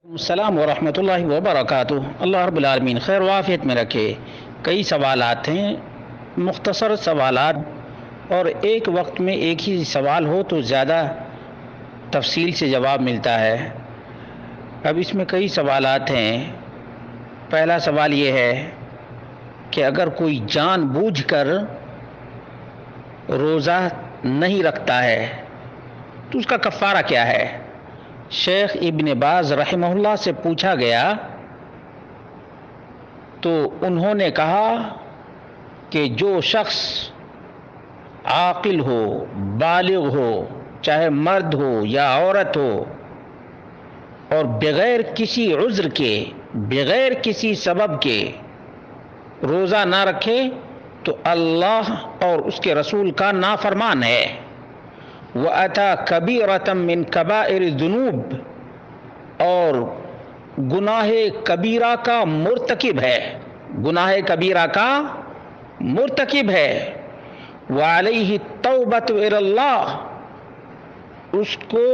السلام ورحمۃ اللہ وبرکاتہ۔ اللہ رب العالمین خیر و عافیت میں رکھے۔ کئی سوالات ہیں، مختصر سوالات، اور ایک وقت میں ایک ہی سوال ہو تو زیادہ تفصیل سے جواب ملتا ہے۔ اب اس میں کئی سوالات ہیں۔ پہلا سوال یہ ہے کہ اگر کوئی جان بوجھ کر روزہ نہیں رکھتا ہے تو اس کا کفارہ کیا ہے؟ شیخ ابن باز رحمہ اللہ سے پوچھا گیا تو انہوں نے کہا کہ جو شخص عاقل ہو، بالغ ہو، چاہے مرد ہو یا عورت ہو، اور بغیر کسی عذر کے، بغیر کسی سبب کے روزہ نہ رکھے تو اللہ اور اس کے رسول کا نافرمان ہے۔ وَأَتَى كَبِيرَةً مِّن كَبَائِرِ الذُّنُوبِ، اور گناہ کبیرہ کا مرتکب ہے، گناہ کبیرہ کا مرتکب ہے۔ وَعَلَيْهِ التَّوْبَةُ إِلَى اللَّهِ، اس کو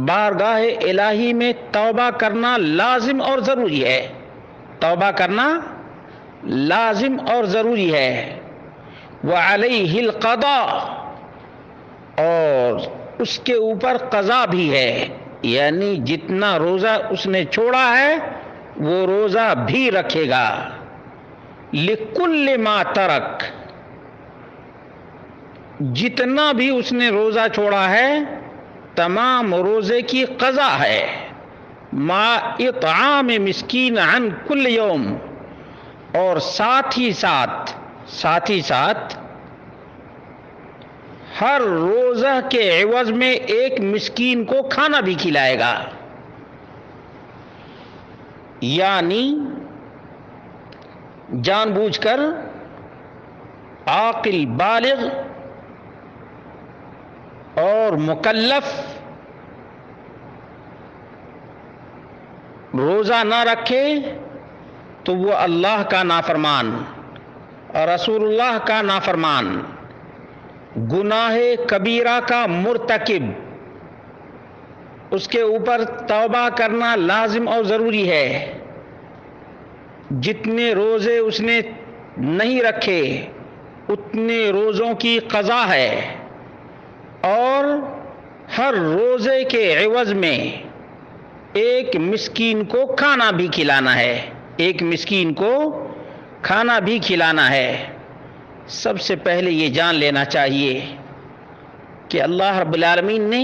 بارگاہ الہی میں توبہ کرنا لازم اور ضروری ہے، توبہ کرنا لازم اور ضروری ہے۔ وَعَلَيْهِ الْقَضَاءُ، اور اس کے اوپر قضا بھی ہے، یعنی جتنا روزہ اس نے چھوڑا ہے وہ روزہ بھی رکھے گا۔ لِكُلِّ مَا تَرَک، جتنا بھی اس نے روزہ چھوڑا ہے تمام روزے کی قضا ہے۔ مَا اِطْعَامِ مِسْکِینٍ عَنْ كُلِّ یوم، اور ساتھ ہی ساتھ ہر روزہ کے عوض میں ایک مسکین کو کھانا بھی کھلائے گا۔ یعنی جان بوجھ کر عاقل، بالغ اور مکلف روزہ نہ رکھے تو وہ اللہ کا نافرمان اور رسول اللہ کا نافرمان، گناہ کبیرہ کا مرتکب، اس کے اوپر توبہ کرنا لازم اور ضروری ہے۔ جتنے روزے اس نے نہیں رکھے اتنے روزوں کی قضا ہے، اور ہر روزے کے عوض میں ایک مسکین کو کھانا بھی کھلانا ہے، ایک مسکین کو کھانا بھی کھلانا ہے۔ سب سے پہلے یہ جان لینا چاہیے کہ اللہ رب العالمین نے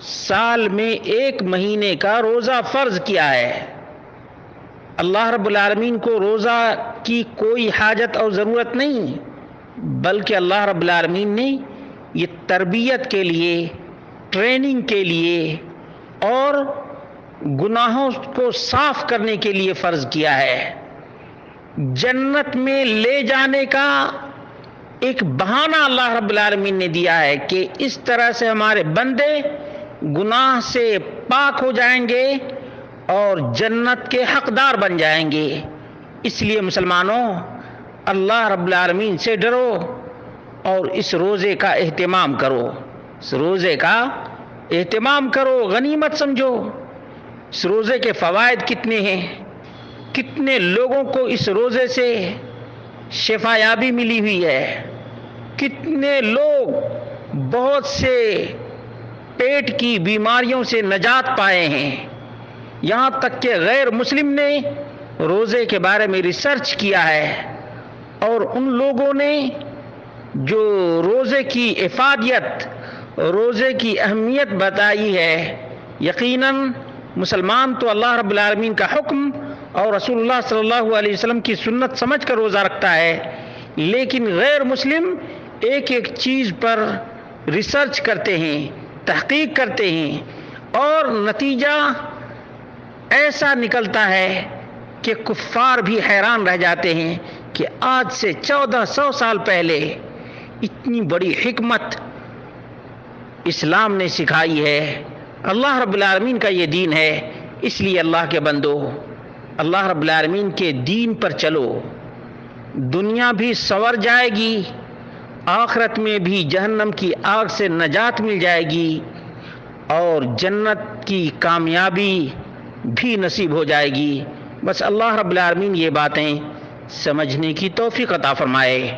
سال میں ایک مہینے کا روزہ فرض کیا ہے۔ اللہ رب العالمین کو روزہ کی کوئی حاجت اور ضرورت نہیں، بلکہ اللہ رب العالمین نے یہ تربیت کے لیے، ٹریننگ کے لیے اور گناہوں کو صاف کرنے کے لیے فرض کیا ہے۔ جنت میں لے جانے کا ایک بہانہ اللہ رب العالمین نے دیا ہے کہ اس طرح سے ہمارے بندے گناہ سے پاک ہو جائیں گے اور جنت کے حقدار بن جائیں گے۔ اس لیے مسلمانوں، اللہ رب العالمین سے ڈرو اور اس روزے کا اہتمام کرو، اس روزے کا اہتمام کرو، غنیمت سمجھو۔ اس روزے کے فوائد کتنے ہیں، کتنے لوگوں کو اس روزے سے شفا یابی ملی ہوئی ہے، کتنے لوگ بہت سے پیٹ کی بیماریوں سے نجات پائے ہیں۔ یہاں تک کہ غیر مسلم نے روزے کے بارے میں ریسرچ کیا ہے، اور ان لوگوں نے جو روزے کی افادیت، روزے کی اہمیت بتائی ہے، یقیناً مسلمان تو اللہ رب العالمین کا حکم اور رسول اللہ صلی اللہ علیہ وسلم کی سنت سمجھ کر روزہ رکھتا ہے، لیکن غیر مسلم ایک ایک چیز پر ریسرچ کرتے ہیں، تحقیق کرتے ہیں، اور نتیجہ ایسا نکلتا ہے کہ کفار بھی حیران رہ جاتے ہیں کہ آج سے 1400 سال پہلے اتنی بڑی حکمت اسلام نے سکھائی ہے۔ اللہ رب العالمین کا یہ دین ہے، اس لیے اللہ کے بندو، اللہ رب العالمین کے دین پر چلو، دنیا بھی سنور جائے گی، آخرت میں بھی جہنم کی آگ سے نجات مل جائے گی، اور جنت کی کامیابی بھی نصیب ہو جائے گی۔ بس اللہ رب العالمین یہ باتیں سمجھنے کی توفیق عطا فرمائے۔